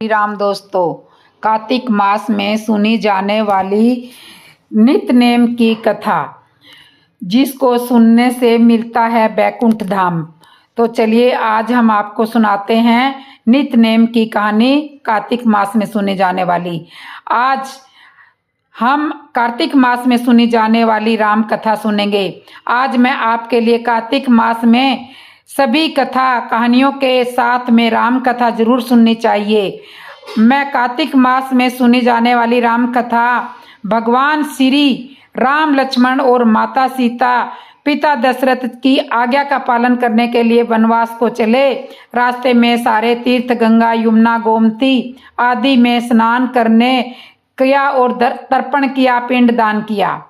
श्री राम दोस्तों, कार्तिक मास में सुनी जाने वाली नित्य नेम की कथा, जिसको सुनने से मिलता है बैकुंठ धाम। तो चलिए आज हम आपको सुनाते हैं नित्य नेम की कहानी, कार्तिक मास में सुनी जाने वाली। आज हम कार्तिक मास में सुनी जाने वाली राम कथा सुनेंगे। आज मैं आपके लिए कार्तिक मास में सभी कथा कहानियों के साथ में राम कथा जरूर सुननी चाहिए। मैं कार्तिक मास में सुनी जाने वाली राम कथा भगवान श्री राम, लक्ष्मण और माता सीता पिता दशरथ की आज्ञा का पालन करने के लिए वनवास को चले। रास्ते में सारे तीर्थ गंगा, यमुना, गोमती आदि में स्नान करने किया और तर्पण किया, पिंड दान किया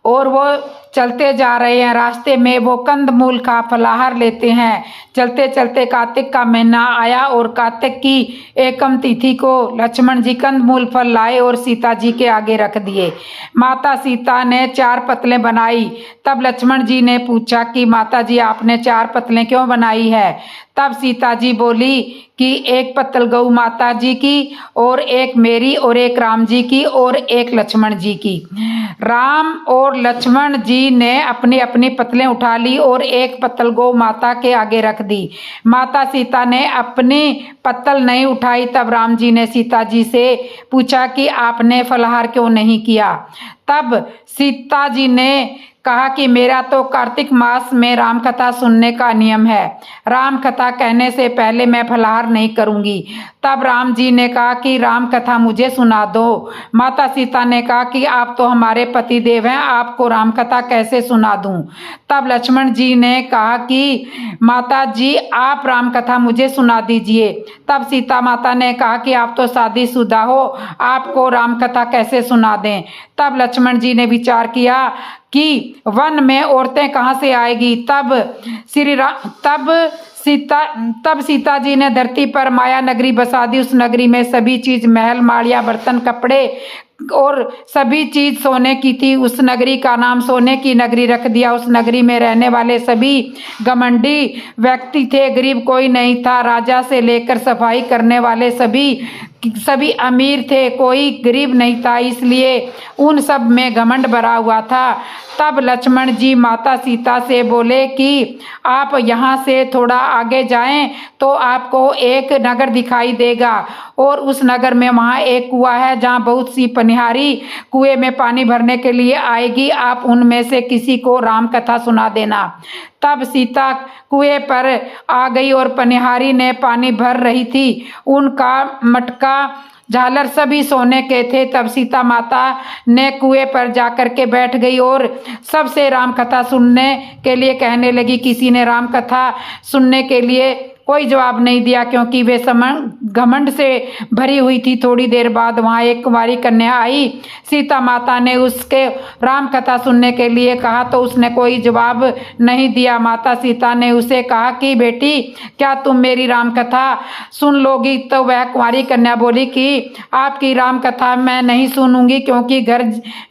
और वो चलते जा रहे हैं। रास्ते में वो कंद मूल का फलाहार लेते हैं। चलते चलते कार्तिक का महीना आया और कार्तिक की एकम तिथि को लक्ष्मण जी कंद मूल फल लाए और सीता जी के आगे रख दिए। माता सीता ने 4 पतलें बनाई। तब लक्ष्मण जी ने पूछा कि माता जी आपने 4 पतलें क्यों बनाई है? तब सीता जी बोली कि एक पत्तल गौ माता जी की और एक मेरी और एक राम जी की और एक लक्ष्मण जी की। राम और लक्ष्मण जी ने अपनी अपनी पतलें उठा ली और एक पत्तल गौ माता के आगे रख दी। माता सीता ने अपनी पत्तल नहीं उठाई। तब राम जी ने सीता जी से पूछा कि आपने फलाहार क्यों नहीं किया? तब सीता जी ने कहा कि मेरा तो कार्तिक मास में राम कथा सुनने का नियम है। राम कथा कहने से पहले मैं फलाहार नहीं करूंगी। तब राम जी ने कहा कि राम कथा मुझे सुना दो। माता सीता ने कहा कि आप तो हमारे पति देव हैं, आपको राम कथा कैसे सुना दूं? तब लक्ष्मण जी ने कहा कि माता जी आप राम कथा मुझे सुना दीजिए। तब सीता माता ने कहा कि आप तो शादीशुदा हो, आपको राम कथा कैसे सुना दें? तब लक्ष्मण जी ने विचार किया कि वन में औरतें कहाँ से आएगी? तब सीता जी ने धरती पर माया नगरी बसा दी। उस नगरी में सभी चीज, महल, माड़िया, बर्तन, कपड़े और सभी चीज सोने की थी। उस नगरी का नाम सोने की नगरी रख दिया। उस नगरी में रहने वाले सभी घमंडी व्यक्ति थे, गरीब कोई नहीं था। राजा से लेकर सफाई करने वाले सभी अमीर थे, कोई गरीब नहीं था, इसलिए उन सब में घमंड भरा हुआ था। तब लक्ष्मण जी माता सीता से बोले कि आप यहाँ से थोड़ा आगे जाएं तो आपको एक नगर दिखाई देगा और उस नगर में वहाँ एक कुआं है जहाँ बहुत सी पनिहारी कुएं में पानी भरने के लिए आएगी। आप उनमें से किसी को राम कथा सुना देना। तब सीता कुएं पर आ गई और पनिहारी ने पानी भर रही थी। उनका मटका, झालर सभी सोने के थे। तब सीता माता ने कुएं पर जाकर के बैठ गई और सबसे राम कथा सुनने के लिए कहने लगी। किसी ने राम कथा सुनने के लिए कोई जवाब नहीं दिया, क्योंकि वे घमंड से भरी हुई थी। थोड़ी देर बाद वहाँ एक कुंवारी कन्या आई। सीता माता ने उसके राम कथा सुनने के लिए कहा तो उसने कोई जवाब नहीं दिया। माता सीता ने उसे कहा कि बेटी, क्या तुम मेरी राम कथा सुन लोगी? तो वह कुंवारी कन्या बोली कि आपकी राम कथा मैं नहीं सुनूंगी, क्योंकि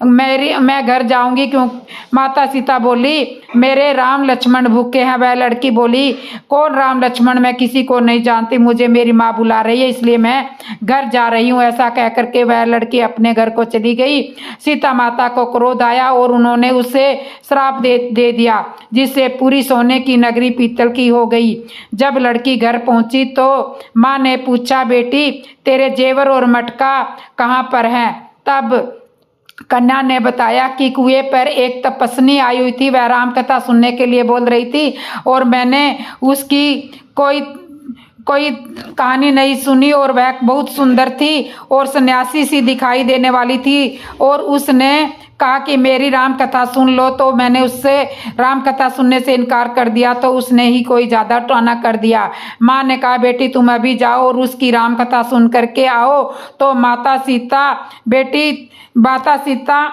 मैं घर जाऊंगी। क्यों? माता सीता बोली मेरे राम लक्ष्मण भूखे हैं। वह लड़की बोली कौन राम लक्ष्मण? मैं किसी को नहीं जानती, मुझे मेरी माँ बुला रही है, इसलिए मैं घर जा रही हूँ। ऐसा कहकर के वह लड़की अपने घर को चली गई। सीता माता को क्रोध आया और उन्होंने उसे श्राप दे दिया, जिससे पूरी सोने की नगरी पीतल की हो गई। जब लड़की घर पहुंची तो माँ ने पूछा बेटी, तेरे जेवर और मटका कहाँ पर हैं? तब कन्या ने बताया कि कुएं पर एक तपस्विनी आई हुई थी, वह राम कथा सुनने के लिए बोल रही थी और मैंने उसकी कोई कहानी नहीं सुनी और वह बहुत सुंदर थी और सन्यासी सी दिखाई देने वाली थी और उसने कहा कि मेरी राम कथा सुन लो। तो मैंने उससे राम कथा सुनने से इनकार कर दिया, तो उसने ही कोई ज़्यादा टोना कर दिया। माँ ने कहा बेटी तुम अभी जाओ और उसकी राम कथा सुन करके आओ। तो माता सीता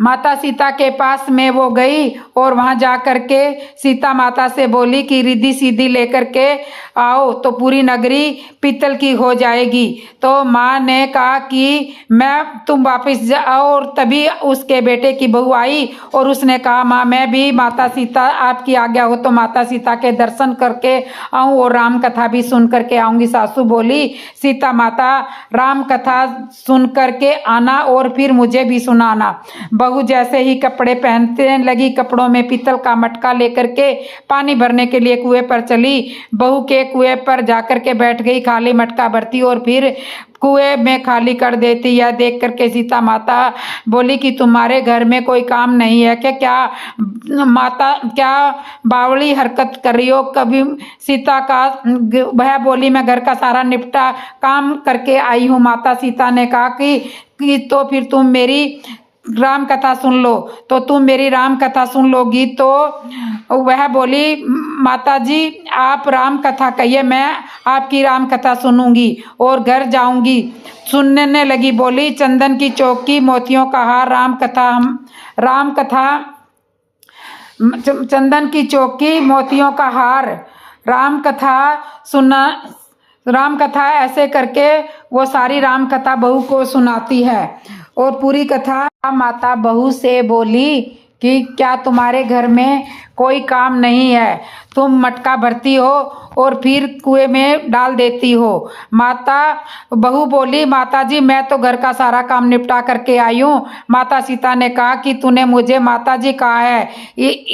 माता सीता के पास में वो गई और वहां जा कर के सीता माता से बोली कि रिद्धि सीधी लेकर के आओ तो पूरी नगरी पीतल की हो जाएगी। तो माँ ने कहा कि तुम वापस जाओ। और तभी उसके बेटे की बहू आई और उसने कहा माँ मैं भी माता सीता आपकी आज्ञा हो तो माता सीता के दर्शन करके आऊँ और राम कथा भी सुन करके आऊँगी। सासू बोली सीता माता राम कथा सुन करके आना और फिर मुझे भी सुनाना। बहू जैसे ही कपड़े पहनने लगी, कपड़ों में पीतल का मटका लेकर के पानी भरने के लिए कुएं पर चली। बहू के कुएं पर जाकर के बैठ गई, खाली मटका भरती और फिर कुएं में खाली कर देती। यह देख करके सीता माता बोली कि तुम्हारे घर में कोई काम नहीं है क्या माता, क्या बावली हरकत कर रही हो। कभी सीता का वह बोली मैं घर का सारा निपटा काम करके आई हूँ। माता सीता ने कहा कि तो फिर तुम मेरी राम कथा सुन लो। तो तुम मेरी राम कथा सुन लोगी। तो वह बोली माता जी आप राम कथा कहिए, मैं आपकी राम कथा सुनूंगी और घर जाऊंगी। सुनने लगी, बोली चंदन की चौकी मोतियों का हार राम कथा चंदन की चौकी मोतियों का हार राम कथा सुना। राम कथा ऐसे करके वो सारी राम कथा बहू को सुनाती है। और पूरी कथा माता बहू से बोली कि क्या तुम्हारे घर में कोई काम नहीं है, तुम मटका भरती हो और फिर कुएं में डाल देती हो। बहू बोली माता जी मैं तो घर का सारा काम निपटा करके आई हूँ। माता सीता ने कहा कि तूने मुझे माता जी कहा है,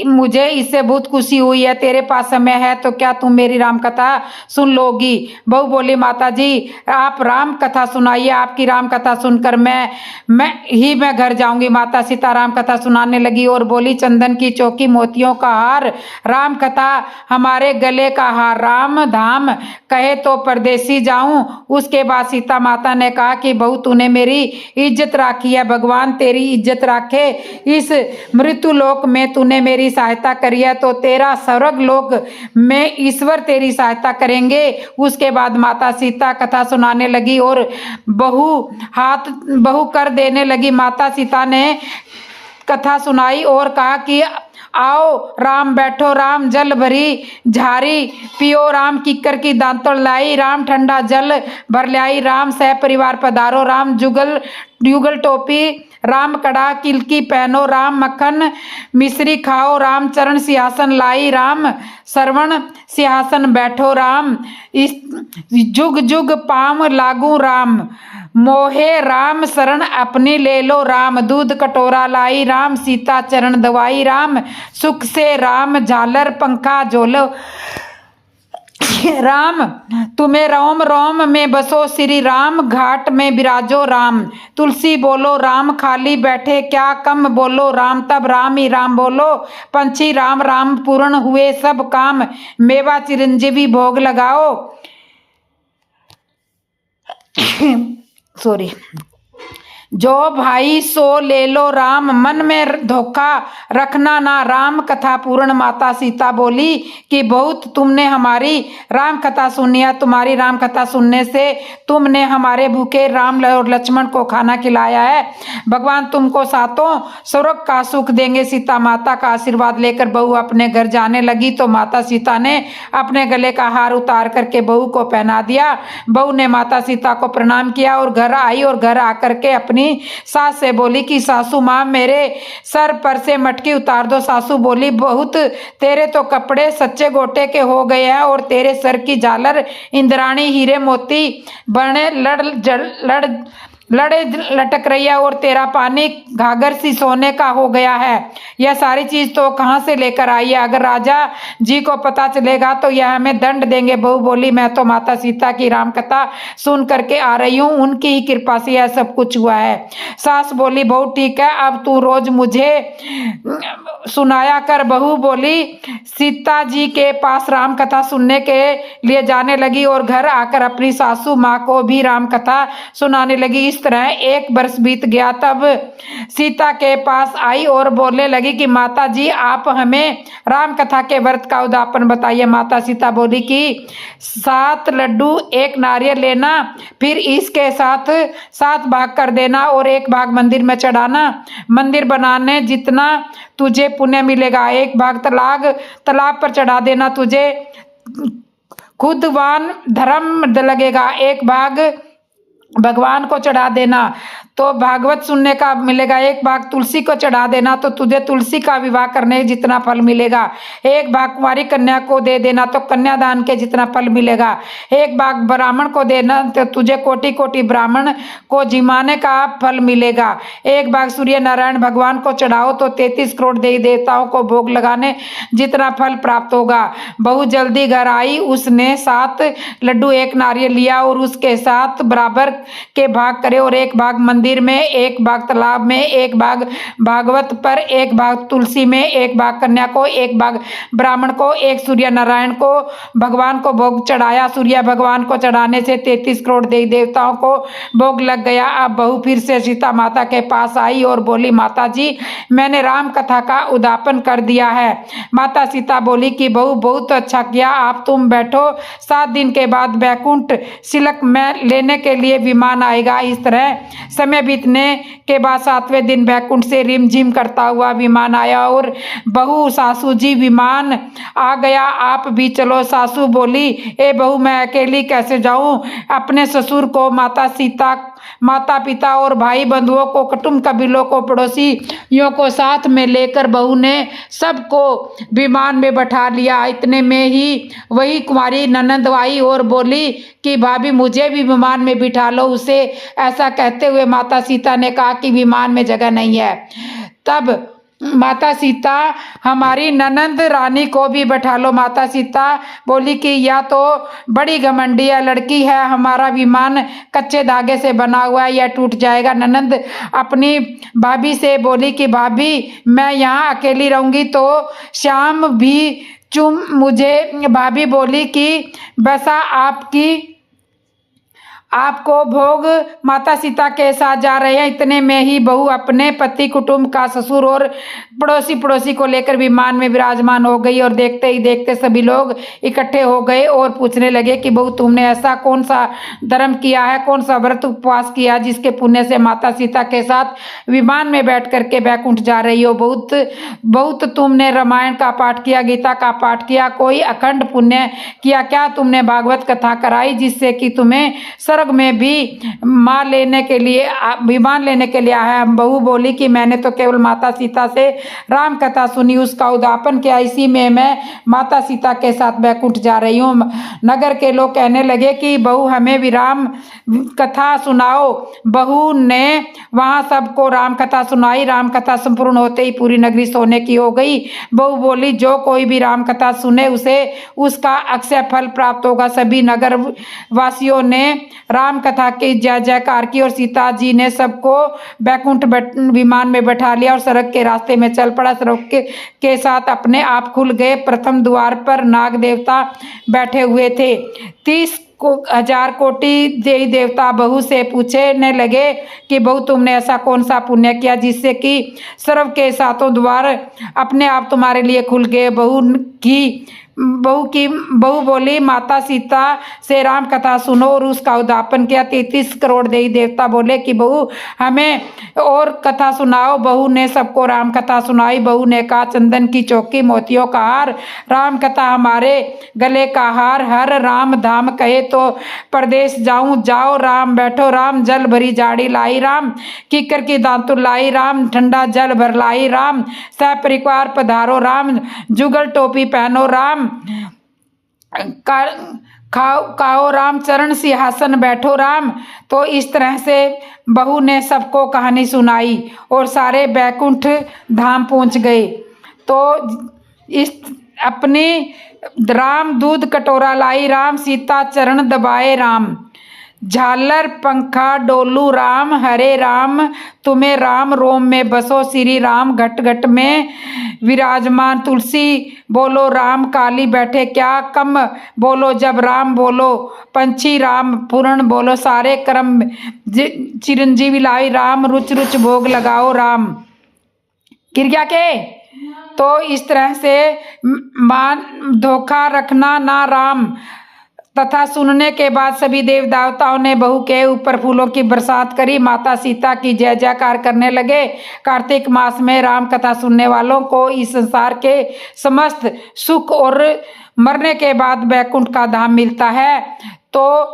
मुझे इससे बहुत खुशी हुई है। तेरे पास समय है तो क्या तुम मेरी राम कथा सुन लोगी। बहू बोली माता जी आप राम कथा सुनाइए, आपकी राम कथा सुनकर मैं घर जाऊंगी। माता सीता राम कथा सुनाने लगी और बोली चंदन की चौकी मोतियों का हार राम कथा हमारे गले का हार, राम धाम कहे तो परदेसी जाऊं। उसके बाद सीता माता ने कहा कि बहू तूने मेरी इज्जत राखी है, भगवान तेरी इज्जत राखे। इस मृत्यु लोक में तूने मेरी सहायता करी है तो तेरा स्वर्ग लोक में ईश्वर तेरी सहायता करेंगे। उसके बाद माता सीता कथा सुनाने लगी और बहू कर देने लगी। माता सीता ने कथा सुनाई और कहा कि आओ राम बैठो, राम जल भरी झारी पियो, राम किक्कर की दांतड़ लाई, राम ठंडा जल भर लाई, राम सह परिवार पधारो, राम युगल टोपी, राम कड़ा किलकी पहनो, राम मक्खन मिश्री खाओ, राम चरण सिंहासन लाई, राम सरवण सिंहासन बैठो, राम इस जुग जुग पाम लागू, राम मोहे राम शरण अपनी ले लो, राम दूध कटोरा लाई, राम सीता चरण दवाई, राम सुख से राम झालर पंखा झोलो, राम तुम्हें रोम रोम में बसो श्री राम, घाट में विराजो राम। तुलसी बोलो राम खाली बैठे क्या कम बोलो, राम तब राम ही राम बोलो, पंछी राम राम पूर्ण हुए सब काम, मेवा चिरंजीवी भोग लगाओ। सॉरी, जो भाई सो ले लो राम, मन में धोखा रखना ना, राम कथा पूर्ण। माता सीता बोली कि बहुत तुमने हमारी राम कथा सुनी है, तुम्हारी राम कथा सुनने से तुमने हमारे भूखे राम और लक्ष्मण को खाना खिलाया है, भगवान तुमको सातों स्वर्ग का सुख देंगे। सीता माता का आशीर्वाद लेकर बहू अपने घर जाने लगी तो माता सीता ने अपने गले का हार उतार करके बहू को पहना दिया। बहू ने माता सीता को प्रणाम किया और घर आई और घर आकर के अपनी सास से बोली कि सासू माँ मेरे सर पर से मटकी उतार दो। सासू बोली बहुत तेरे तो कपड़े सच्चे गोटे के हो गए हैं और तेरे सर की झालर इंद्राणी हीरे मोती बने लड़े लटक रही है और तेरा पानी घाघर सी सोने का हो गया है। यह सारी चीज तो कहाँ से लेकर आई है, अगर राजा जी को पता चलेगा तो यह हमें दंड देंगे। बहू बोली मैं तो माता सीता की राम कथा सुन करके आ रही हूँ, उनकी ही कृपा से यह सब कुछ हुआ है। सास बोली बहू ठीक है, अब तू रोज मुझे सुनाया कर। बहू बोली सीता जी के पास राम कथा सुनने के लिए जाने लगी और घर आकर अपनी सासू माँ को भी राम कथा सुनाने लगी। इस इस तरह 1 वर्ष बीत गया। तब सीता के पास आई और बोलने लगी कि माता जी आप हमें राम कथा के व्रत का उद्यापन बताइए। माता सीता बोली कि 7 लड्डू 1 नारियल लेना, फिर इसके साथ 7 भाग कर देना और 1 भाग मंदिर में चढ़ाना। मंदिर बनाने जितना तुझे पुण्य मिलेगा 1 भाग तालाब पर चढ़ा देना, तुझे खुदवान धर्म लगेगा। 1 भाग भगवान को चढ़ा देना तो भागवत सुनने का मिलेगा। 1 भाग तुलसी को चढ़ा देना तो तुझे तुलसी का विवाह करने जितना फल मिलेगा। 1 भाग कुंवारी कन्या को दे देना तो कन्यादान के जितना फल मिलेगा। 1 भाग ब्राह्मण को देना तो तुझे कोटि कोटि ब्राह्मण को जिमाने का फल मिलेगा। 1 भाग सूर्य नारायण भगवान को चढ़ाओ तो 33 करोड़ देवी देवताओं को भोग लगाने जितना फल प्राप्त होगा। बहू जल्दी घर आई, उसने 7 लड्डू 1 नारियल लिया और उसके साथ बराबर के भाग करे और 1 भाग मंदिर में, 1 भाग तालाब में, 1 भाग भागवत पर, 1 भाग तुलसी में, 1 भाग कन्या को, 1 भाग ब्राह्मण को, 1 सूर्य नारायण को भगवान को भोग चढ़ाया। सूर्य भगवान को चढ़ाने से 33 करोड़ देवी देवताओं को भोग लग गया। अब बहू फिर से सीता माता के पास आई और बोली माता जी मैंने राम कथा का उद्यापन कर दिया है। माता सीता बोली कि बहू बहुत अच्छा किया, आप तुम बैठो, 7 दिन के बाद बैकुंठ सिलक में लेने के लिए विमान आएगा। इस तरह समय बीतने के बाद 7वें दिन बैकुंठ से रिमझिम करता हुआ विमान आया और बहू सासू जी विमान आ गया, आप भी चलो। सासू बोली ए बहू मैं अकेली कैसे जाऊं, अपने ससुर को, माता पिता और भाई बंधुओं को, कुटुंब कबीलों को, पड़ोसियों को साथ में लेकर बहू ने सबको विमान में बैठा लिया। इतने में ही वही कुंवारी ननंद आई और बोली कि भाभी मुझे भी विमान में बिठा लो। उसे ऐसा कहते हुए माता सीता ने कहा कि विमान में जगह नहीं है। तब माता सीता हमारी ननंद रानी को भी बैठा लो। माता सीता बोली कि या तो बड़ी घमंडी है लड़की है, हमारा विमान कच्चे धागे से बना हुआ है, यह टूट जाएगा। ननंद अपनी भाभी से बोली कि भाभी मैं यहाँ अकेली रहूंगी तो श्याम भी मुझे। भाभी बोली कि बसा आपको भोग माता सीता के साथ जा रहे हैं। इतने में ही बहू अपने पति, कुटुंब का, ससुर और पड़ोसी को लेकर विमान में विराजमान हो गई और देखते ही देखते सभी लोग इकट्ठे हो गए और पूछने लगे कि बहू तुमने ऐसा कौन सा धर्म किया है, कौन सा व्रत उपवास किया जिसके पुण्य से माता सीता के साथ विमान में बैठ करके बैकुंठ जा रही हो। बहुत तुमने रामायण का पाठ किया, गीता का पाठ किया, कोई अखंड पुण्य किया क्या? तुमने भागवत कथा कराई जिससे कि तुम्हें स्वर्ग में भी विमान लेने के लिए आया। बहू बोली कि मैंने तो केवल माता सीता से राम कथा सुनी, उसका उद्यापन किया, इसी में मैं माता सीता के साथ बैकुंठ जा रही हूँ। नगर के लोग कहने लगे कि बहू हमें भी राम कथा सुनाओ। बहू ने वहाँ सबको राम कथा सुनाई। राम कथा संपूर्ण होते ही पूरी नगरी सोने की हो गई। बहू बोली जो कोई भी राम कथा सुने उसे उसका अक्षय फल प्राप्त होगा। सभी नगर वासियों ने राम कथा की जय जयकार की और सीता जी ने सबको बैकुंठ विमान में बैठा लिया और सड़क के रास्ते में चल पड़ा। सड़क के साथ अपने आप खुल गए। प्रथम द्वार पर नाग देवता बैठे हुए थे। 30,000 कोटि देवी देवता बहू से पूछने लगे कि बहू तुमने ऐसा कौन सा पुण्य किया जिससे कि स्वर्ग के 7 द्वार अपने आप तुम्हारे लिए खुल गए। बहू बोली माता सीता से राम कथा सुनो और उसका उद्यापन किया। 33 करोड़ देवी देवता बोले कि बहू हमें और कथा सुनाओ। बहू ने सबको राम कथा सुनाई। बहू ने कहा चंदन की चौकी, मोतियों का हार, राम कथा हमारे गले का हार। हर राम धाम कहे तो परदेश जाओ राम बैठो राम, जल भरी जाड़ी लाई राम, कीकर की दांतुर लाई राम, ठंडा जल भर लाई राम, सपरिवार पधारो राम, जुगल टोपी पहनो राम, खाओ राम, चरण सिंहासन बैठो राम। तो इस तरह से बहू ने सबको कहानी सुनाई और सारे बैकुंठ धाम पहुंच गए। तो इस अपनी राम दूध कटोरा लाई राम, सीता चरण दबाए राम। झालर पंखा डोलू राम, हरे राम तुम्हें राम, रोम में बसो श्री राम, घट घट में विराजमान, तुलसी बोलो राम, काली बैठे क्या कम बोलो, जब राम बोलो पंछी राम, पूर्ण बोलो सारे कर्म, चिरंजीवी लाई राम, रुच रुच भोग लगाओ राम। क्रिया के तो इस तरह से मान धोखा रखना ना राम। तथा सुनने के बाद सभी देव देवताओं ने बहू के ऊपर फूलों की बरसात करी। माता सीता की जय जयकार करने लगे। कार्तिक मास में राम कथा सुनने वालों को इस संसार के समस्त सुख और मरने के बाद वैकुंठ का धाम मिलता है। तो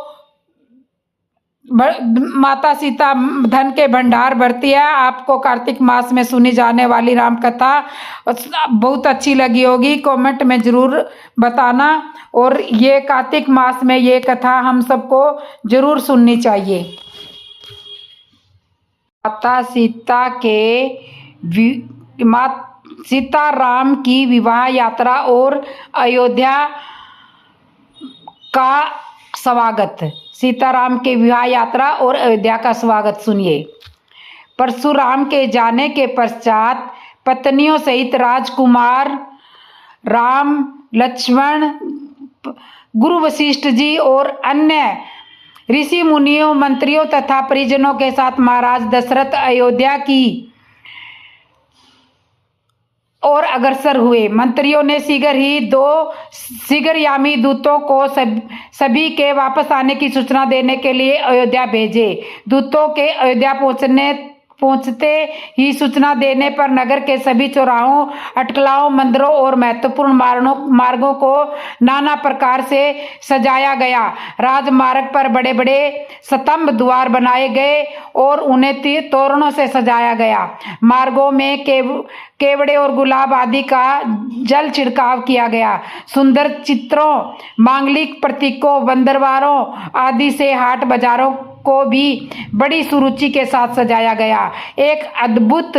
माता सीता धन के भंडार भरती है। आपको कार्तिक मास में सुनी जाने वाली राम कथा बहुत अच्छी लगी होगी, कमेंट में जरूर बताना। और ये कार्तिक मास में ये कथा हम सबको जरूर सुननी चाहिए। माता सीता के सीता राम की विवाह यात्रा और अयोध्या का स्वागत। सीताराम के विवाह यात्रा और अयोध्या का स्वागत सुनिए। परशुराम के जाने के पश्चात पत्नियों सहित राजकुमार राम, लक्ष्मण, गुरु वशिष्ठ जी और अन्य ऋषि मुनियों, मंत्रियों तथा परिजनों के साथ महाराज दशरथ अयोध्या की और अग्रसर हुए। मंत्रियों ने शीघ्र ही 2 शीघ्रयामी दूतों को सभी के वापस आने की सूचना देने के लिए अयोध्या भेजे। दूतों के अयोध्या पहुंचते ही सूचना देने पर नगर के सभी चौराहों, अटकलों, मंदिरों और महत्वपूर्ण मार्गों को नाना प्रकार से सजाया गया। राजमार्ग पर बड़े बड़े स्तंभ द्वार बनाए गए और उन्हें तोरणों से सजाया गया। मार्गों में केवड़े और गुलाब आदि का जल छिड़काव किया गया। सुंदर चित्रों, मांगलिक प्रतीकों, बंदरवारों आदि से हाट बाजारों को भी बड़ी सुरुचि के साथ सजाया गया। एक अद्भुत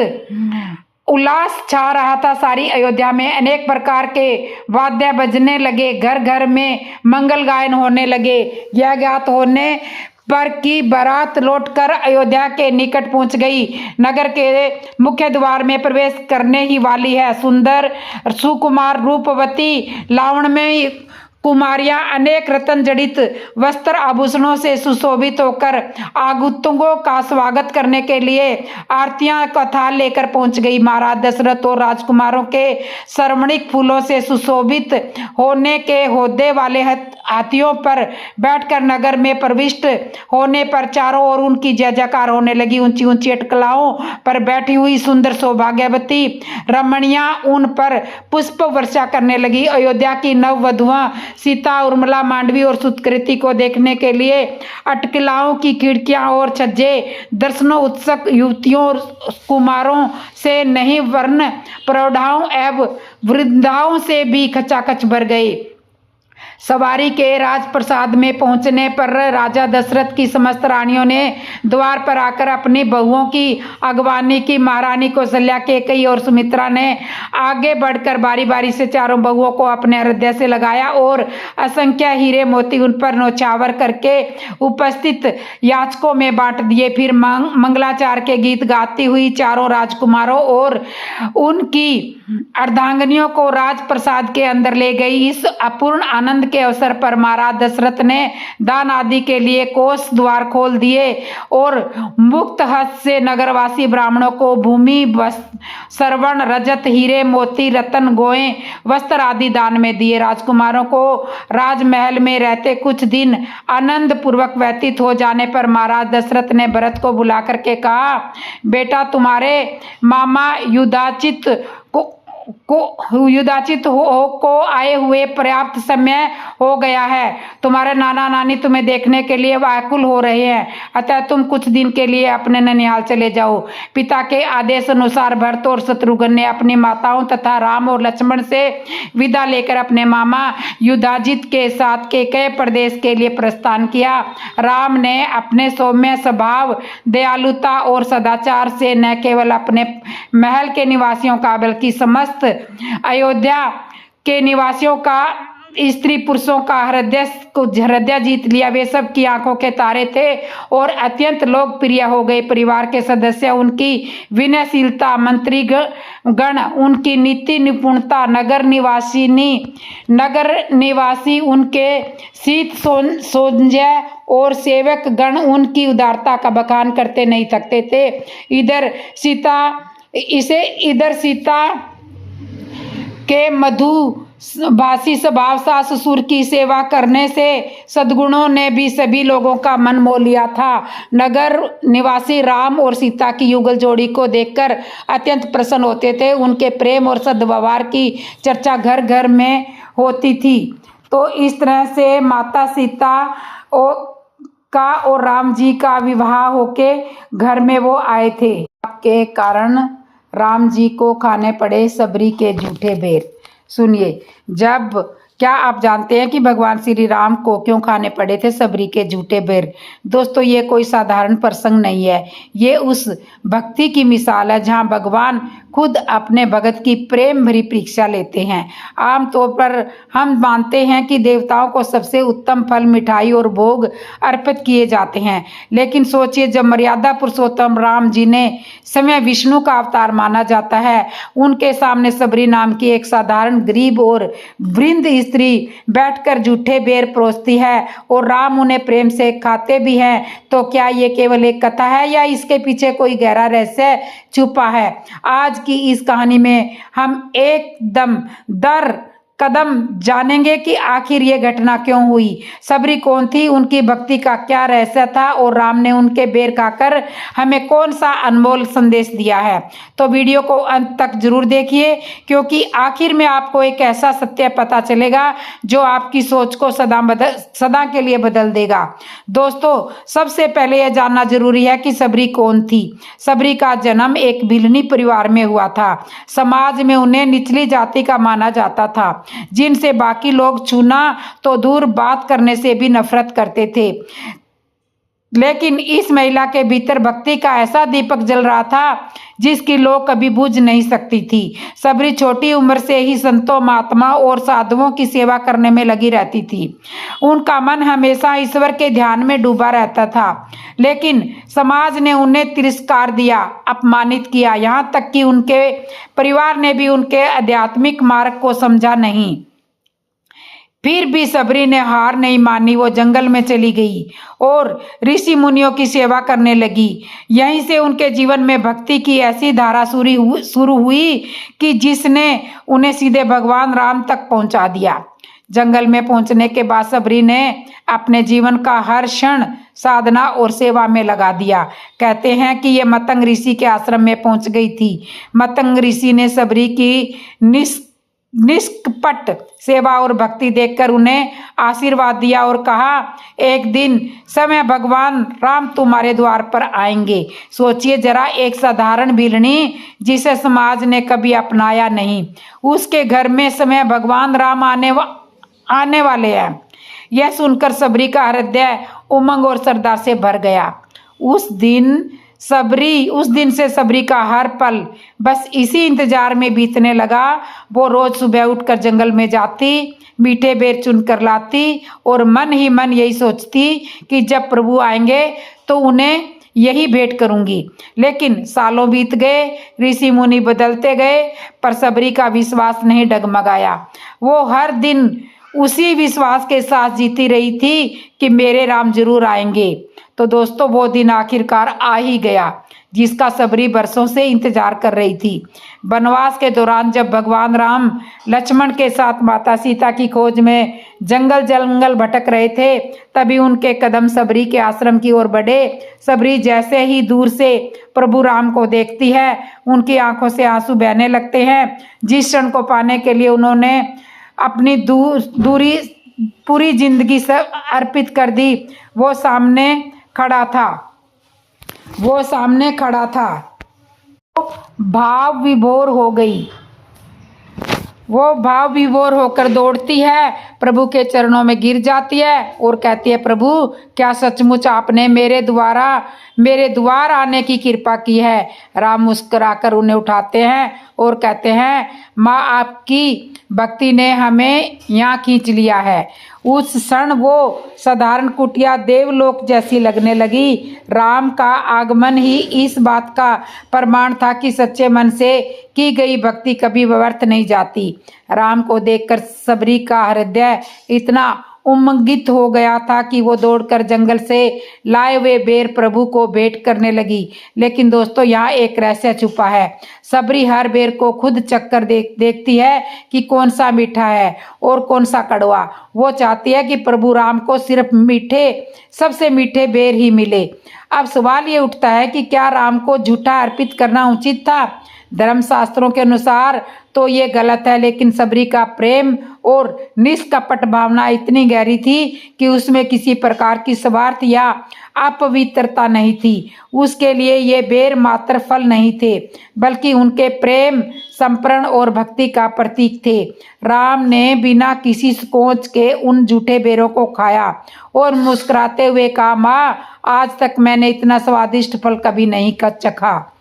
उल्लास छा रहा था सारी अयोध्या में। अनेक प्रकार के वाद्य बजने लगे, घर घर में मंगल गायन होने लगे। यह ज्ञात होने पर की बारात लौटकर अयोध्या के निकट पहुंच गई। नगर के मुख्य द्वार में प्रवेश करने ही वाली है। सुंदर, सुकुमार, रूपवती, लावण्यमयी कुमारियां अनेक रत्न जड़ित वस्त्र आभूषणों से सुशोभित होकर आगंतुकों का स्वागत करने के लिए आरतियां कथा लेकर पहुंच गई। महाराज दशरथ और राजकुमारों के स्वर्णिक फूलों से सुशोभित होने के होदे वाले हाथियों पर बैठकर नगर में प्रविष्ट होने पर चारों ओर उनकी जय जयकार होने लगी। ऊंची ऊंची अटकलाओं पर बैठी हुई सुंदर सौभाग्यवती रमणियां उन पर पुष्प वर्षा करने लगी। अयोध्या की नववधुआं सीता, उर्मिला, मांडवी और सुकृति को देखने के लिए अटकलाओं की खिड़कियां और छज्जे दर्शनों उत्सुक युवतियों और कुमारों से नहीं वर्ण प्रौढ़ाओं एवं वृद्धाओं से भी खचाखच भर गए। सवारी के राजप्रसाद में पहुंचने पर राजा दशरथ की समस्त रानियों ने द्वार पर आकर अपनी बहुओं की अगवानी की। महारानी कौशल्या, कैकेयी और सुमित्रा ने आगे बढ़कर बारी बारी से चारों बहुओं को अपने हृदय से लगाया और असंख्य हीरे मोती उन पर नौछावर करके उपस्थित याचकों में बांट दिए। फिर मंगलाचार के गीत गाती हुई चारों राजकुमारों और उनकी अर्धांगिनियों को राजप्रसाद के अंदर ले गई। इस अपूर्ण आनंद के अवसर पर महाराज दशरथ ने दान आदि के लिए कोष द्वार खोल दिए और मुक्त हस्त से नगरवासी ब्राह्मणों को भूमि, श्रवण, रजत, हीरे, मोती, रत्न, गोए, वस्त्र आदि दान में दिए। राजकुमारों को राजमहल में रहते कुछ दिन आनंद पूर्वक व्यतीत हो जाने पर महाराज दशरथ ने भरत को बुला करके कहा, बेटा तुम्हारे मामा युधाचित को आए हुए पर्याप्त समय हो गया है। तुम्हारे नाना नानी तुम्हें देखने के लिए व्याकुल हो रहे हैं, अतः तुम कुछ दिन के लिए अपने ननिहाल चले जाओ। पिता के आदेश अनुसार भरत और शत्रुघ्न ने अपनी माताओं तथा राम और लक्ष्मण से विदा लेकर अपने मामा युधाजित के साथ कैकेयी प्रदेश के लिए प्रस्थान किया। राम ने अपने सौम्य स्वभाव, दयालुता और सदाचार से न केवल अपने महल के निवासियों का बल्कि समस्त अयोध्या के निवासियों का स्त्री पुरुषों का हृदय जीत लिया। वे सब की आंखों के तारे थे और अत्यंत लोकप्रिय हो गए। परिवार के सदस्य उनकी विनयशीलता, मंत्री गण उनकी नीति निपुणता, नगर निवासी उनके शीत सौंदर्य और सेवक गण उनकी उदारता का बखान करते नहीं थकते थे। इधर सीता के मधुभाषी स्वभाव, सास ससुर की सेवा करने से सद्गुणों ने भी सभी लोगों का मन मोह लिया था। नगर निवासी राम और सीता की युगल जोड़ी को देखकर अत्यंत प्रसन्न होते थे। उनके प्रेम और सद्व्यवहार की चर्चा घर घर में होती थी। तो इस तरह से माता सीता और राम जी का विवाह होके घर में वो आए थे। के कारण राम जी को खाने पड़े सबरी के झूठे बेर। सुनिए, क्या आप जानते हैं कि भगवान श्री राम को क्यों खाने पड़े थे सबरी के झूठे बेर? दोस्तों, ये कोई साधारण प्रसंग नहीं है। ये उस भक्ति की मिसाल है जहाँ भगवान खुद अपने भगत की प्रेम भरी परीक्षा लेते हैं। आमतौर पर हम मानते हैं कि देवताओं को सबसे उत्तम फल, मिठाई और भोग अर्पित किए जाते हैं। लेकिन सोचिए, जब मर्यादा पुरुषोत्तम राम जी ने स्वयं विष्णु का अवतार माना जाता है, उनके सामने सबरी नाम की एक साधारण गरीब और वृंद स्त्री बैठकर झूठे बेर परोसती है और राम उन्हें प्रेम से खाते भी हैं, तो क्या ये केवल एक कथा है या इसके पीछे कोई गहरा रहस्य छुपा है? आज की इस कहानी में हम एकदम दर कदम जानेंगे कि आखिर ये घटना क्यों हुई, सबरी कौन थी, उनकी भक्ति का क्या रहस्य था और राम ने उनके बेर खाकर हमें कौन सा अनमोल संदेश दिया है। तो वीडियो को अंत तक जरूर देखिए, क्योंकि आखिर में आपको एक ऐसा सत्य पता चलेगा जो आपकी सोच को सदा के लिए बदल देगा। दोस्तों, सबसे पहले यह जानना जरूरी है कि सबरी कौन थी। सबरी का जन्म एक भिलनी परिवार में हुआ था। समाज में उन्हें निचली जाति का माना जाता था, जिनसे बाकी लोग छूना तो दूर बात करने से भी नफरत करते थे। लेकिन इस महिला के भीतर भक्ति का ऐसा दीपक जल रहा था जिसकी लौ कभी बुझ नहीं सकती थी। सबरी छोटी उम्र से ही संतों, महात्माओं और साधुओं की सेवा करने में लगी रहती थी। उनका मन हमेशा ईश्वर के ध्यान में डूबा रहता था। लेकिन समाज ने उन्हें तिरस्कार दिया, अपमानित किया, यहाँ तक कि उनके परिवार ने भी उनके आध्यात्मिक मार्ग को समझा नहीं। फिर भी सबरी ने हार नहीं मानी। वो जंगल में चली गई और ऋषि मुनियों की सेवा करने लगी। यहीं से उनके जीवन में भक्ति की ऐसी धारा शुरू हुई कि जिसने उन्हें सीधे भगवान राम तक पहुंचा दिया। जंगल में पहुंचने के बाद सबरी ने अपने जीवन का हर क्षण साधना और सेवा में लगा दिया। कहते हैं कि ये मतंग ऋषि के आश्रम में पहुंच गई थी। मतंग ऋषि ने सबरी की निष्कपट सेवा और भक्ति देखकर उन्हें आशीर्वाद दिया और कहा, एक दिन समय भगवान राम तुम्हारे द्वार पर आएंगे। सोचिए जरा, एक साधारण भिलनी जिसे समाज ने कभी अपनाया नहीं, उसके घर में समय भगवान राम आने वाले हैं। यह सुनकर सबरी का हृदय उमंग और श्रद्धा से भर गया। उस दिन से सबरी का हर पल बस इसी इंतजार में बीतने लगा। वो रोज सुबह उठकर जंगल में जाती, मीठे बेर चुनकर लाती और मन ही मन यही सोचती कि जब प्रभु आएंगे तो उन्हें यही भेंट करूंगी। लेकिन सालों बीत गए, ऋषि मुनि बदलते गए, पर सबरी का विश्वास नहीं डगमगाया। वो हर दिन उसी विश्वास के साथ जीती रही थी कि मेरे राम जरूर आएंगे। तो दोस्तों, वो दिन आखिरकार आ ही गया जिसका सबरी बरसों से इंतजार कर रही थी। वनवास के दौरान जब भगवान राम लक्ष्मण के साथ माता सीता की खोज में जंगल भटक रहे थे, तभी उनके कदम सबरी के आश्रम की ओर बढ़े। सबरी जैसे ही दूर से प्रभु राम को देखती है, उनकी आंखों से आंसू बहने लगते हैं। जिस क्षण को पाने के लिए उन्होंने अपनी पूरी जिंदगी से अर्पित कर दी, वो सामने खड़ा था। भाव विभोर हो गई। वो भाव विभोर होकर दौड़ती है, प्रभु के चरणों में गिर जाती है और कहती है, प्रभु क्या सचमुच आपने मेरे द्वार आने की कृपा की है। राम मुस्कुराकर उन्हें उठाते हैं और कहते हैं, माँ आपकी भक्ति ने हमें यहाँ खींच लिया है। उस क्षण वो साधारण कुटिया देवलोक जैसी लगने लगी। राम का आगमन ही इस बात का प्रमाण था कि सच्चे मन से की गई भक्ति कभी व्यर्थ नहीं जाती। राम को देखकर सबरी का हृदय इतना उमंगित हो गया था कि वो दौड़कर जंगल से लाए हुए बेर प्रभु को भेंट करने लगी। लेकिन दोस्तों, यहाँ एक रहस्य छुपा है। सबरी हर बेर को खुद चक्कर देखती है कि कौन सा मीठा है और कौन सा कड़वा। वो चाहती है कि प्रभु राम को सिर्फ सबसे मीठे बेर ही मिले। अब सवाल ये उठता है कि क्या राम को झूठा अर्पित करना उचित था? धर्मशास्त्रों के अनुसार तो ये गलत है, लेकिन सबरी का प्रेम और निष्कपट भावना इतनी गहरी थी कि उसमें किसी प्रकार की स्वार्थ या अपवित्रता नहीं थी। उसके लिए ये बेर मात्र फल नहीं थे, बल्कि उनके प्रेम, समर्पण और भक्ति का प्रतीक थे। राम ने बिना किसी संकोच के उन झूठे बेरों को खाया और मुस्कुराते हुए कहा, माँ आज तक मैंने इतना स्वादिष्ट फल कभी नहीं चखा।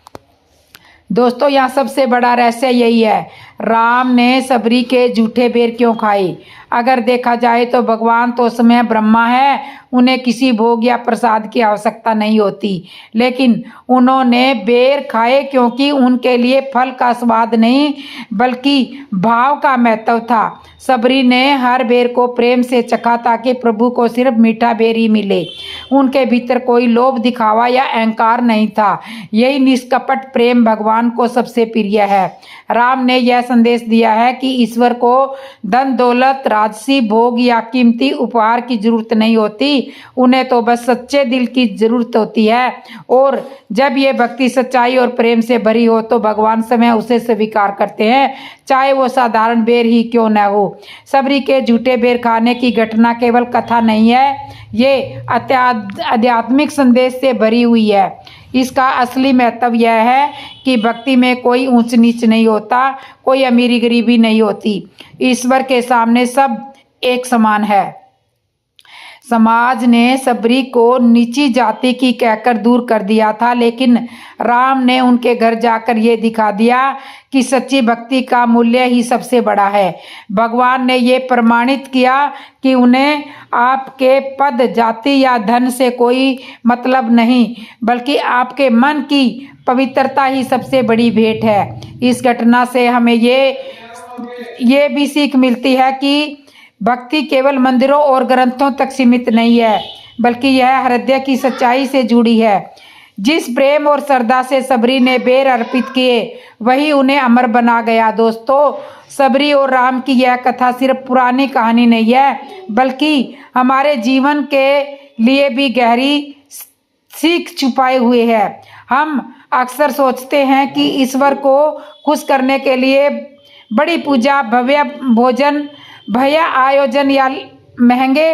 दोस्तों, यहाँ सबसे बड़ा रहस्य यही है, राम ने सबरी के झूठे बेर क्यों खाए? अगर देखा जाए तो भगवान तो स्वयं ब्रह्मा है, उन्हें किसी भोग या प्रसाद की आवश्यकता नहीं होती, लेकिन उन्होंने बेर खाए क्योंकि उनके लिए फल का स्वाद नहीं बल्कि भाव का महत्व था। सबरी ने हर बेर को प्रेम से चखा ताकि प्रभु को सिर्फ मीठा बेर ही मिले। उनके भीतर कोई लोभ, दिखावा या अहंकार नहीं था। यही निष्कपट प्रेम भगवान को सबसे प्रिय है। राम ने यह संदेश दिया है कि ईश्वर को धन दौलत, राजसी भोग या कीमती उपहार की जरूरत नहीं होती, उन्हें तो बस सच्चे दिल की जरूरत होती है। और जब ये भक्ति सच्चाई और प्रेम से भरी हो तो भगवान स्वयं उसे स्वीकार करते हैं, चाहे वो साधारण बेर ही क्यों न हो। सबरी के झूठे बेर खाने की घटना केवल कथा नहीं है, ये आध्यात्मिक संदेश से भरी हुई है। इसका असली महत्व यह है कि भक्ति में कोई ऊंच नीच नहीं होता, कोई अमीरी गरीबी नहीं होती। ईश्वर के सामने सब एक समान है। समाज ने सबरी को नीची जाति की कहकर दूर कर दिया था, लेकिन राम ने उनके घर जाकर ये दिखा दिया कि सच्ची भक्ति का मूल्य ही सबसे बड़ा है। भगवान ने ये प्रमाणित किया कि उन्हें आपके पद, जाति या धन से कोई मतलब नहीं, बल्कि आपके मन की पवित्रता ही सबसे बड़ी भेंट है। इस घटना से हमें ये भी सीख मिलती है कि भक्ति केवल मंदिरों और ग्रंथों तक सीमित नहीं है, बल्कि यह हृदय की सच्चाई से जुड़ी है। जिस प्रेम और श्रद्धा से सबरी ने बेर अर्पित किए, वही उन्हें अमर बना गया। दोस्तों, सबरी और राम की यह कथा सिर्फ पुरानी कहानी नहीं है, बल्कि हमारे जीवन के लिए भी गहरी सीख छुपाए हुए है। हम अक्सर सोचते हैं कि ईश्वर को खुश करने के लिए बड़ी पूजा, भव्य भोजन, भव्य आयोजन या महंगे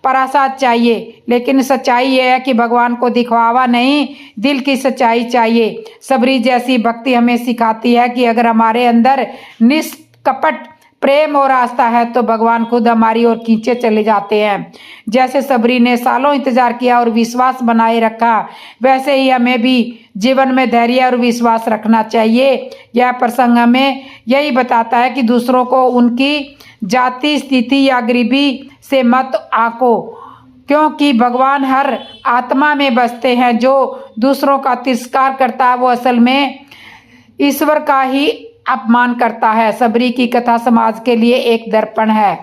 प्रसाद चाहिए, लेकिन सच्चाई यह है कि भगवान को दिखावा नहीं, दिल की सच्चाई चाहिए। सबरी जैसी भक्ति हमें सिखाती है कि अगर हमारे अंदर निष्कपट प्रेम और आस्था है तो भगवान खुद हमारी ओर खींचे चले जाते हैं। जैसे सबरी ने सालों इंतजार किया और विश्वास बनाए रखा, वैसे ही हमें भी जीवन में धैर्य और विश्वास रखना चाहिए। यह प्रसंग हमें यही बताता है कि दूसरों को उनकी जाति, स्थिति या गरीबी से मत आंको, क्योंकि भगवान हर आत्मा में बसते हैं। जो दूसरों का तिरस्कार करता है वो असल में ईश्वर का ही अपमान करता है। सबरी की कथा समाज के लिए एक दर्पण है।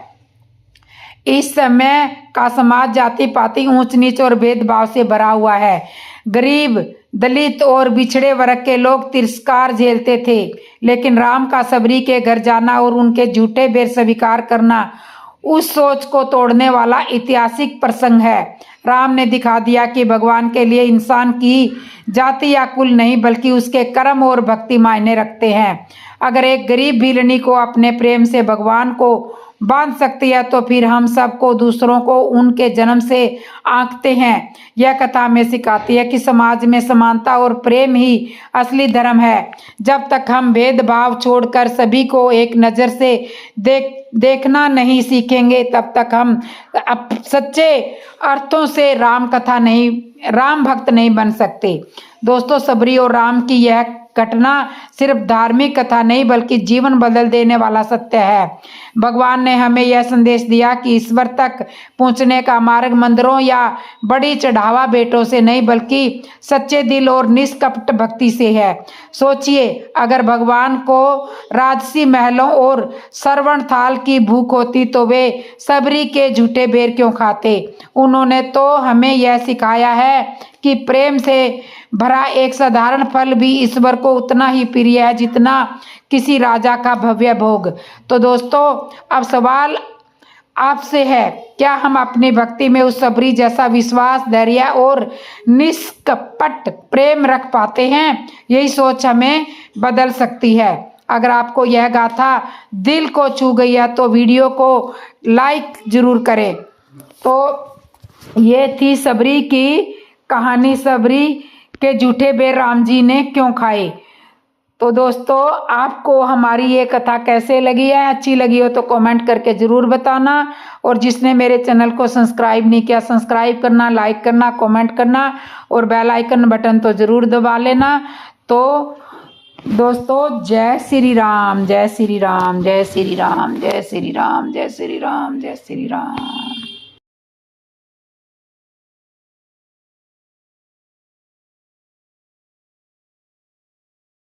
इस समय का समाज जाति पाति, ऊंच नीच और भेदभाव से भरा हुआ है। गरीब, दलित और पिछड़े वर्ग के लोग तिरस्कार झेलते थे, लेकिन राम का सबरी के घर जाना और उनके झूठे बेर स्वीकार करना उस सोच को तोड़ने वाला ऐतिहासिक प्रसंग है। राम ने दिखा दिया कि भगवान के लिए इंसान की जाति या कुल नहीं, बल्कि उसके कर्म और भक्ति मायने रखते हैं। अगर एक गरीब भिलनी को अपने प्रेम से भगवान को बांध सकती है तो फिर हम सबको दूसरों को उनके जन्म से आंकते हैं। यह कथा हमें सिखाती है कि समाज में समानता और प्रेम ही असली धर्म है। जब तक हम भेदभाव छोड़कर सभी को एक नज़र से देखना नहीं सीखेंगे तब तक हम सच्चे अर्थों से राम भक्त नहीं बन सकते। दोस्तों, सबरी और राम की यह घटना सिर्फ धार्मिक कथा नहीं बल्कि जीवन बदल देने वाला सत्य है। भगवान ने हमें यह संदेश दिया कि ईश्वर तक पहुंचने का मार्ग मंदिरों या बड़ी चढ़ावा बेटों से नहीं बल्कि सच्चे दिल और निष्कपट भक्ति से है। सोचिए, अगर भगवान को राजसी महलों और श्रवण थाल की भूख होती तो वे सबरी के झूठे बेर क्यों खाते। उन्होंने तो हमें यह सिखाया है कि प्रेम से भरा एक साधारण फल भी ईश्वर को उतना ही प्रिय है जितना किसी राजा का भव्य भोग। तो दोस्तों, अब सवाल आपसे है, क्या हम अपनी भक्ति में उस सबरी जैसा विश्वास, धैर्य और निष्कपट प्रेम रख पाते हैं? यही सोच हमें बदल सकती है। अगर आपको यह गाथा दिल को छू गई है तो वीडियो को लाइक जरूर करें। तो ये थी सबरी की कहानी, सबरी के झूठे बेर राम जी ने क्यों खाए। तो दोस्तों, आपको हमारी ये कथा कैसे लगी है? अच्छी लगी हो तो कमेंट करके ज़रूर बताना, और जिसने मेरे चैनल को सब्सक्राइब नहीं किया, सब्सक्राइब करना, लाइक करना, कमेंट करना और बेल आइकन बटन तो ज़रूर दबा लेना। तो दोस्तों, जय श्री राम, जय श्री राम, जय श्री राम, जय श्री राम, जय श्री राम, जय श्री राम।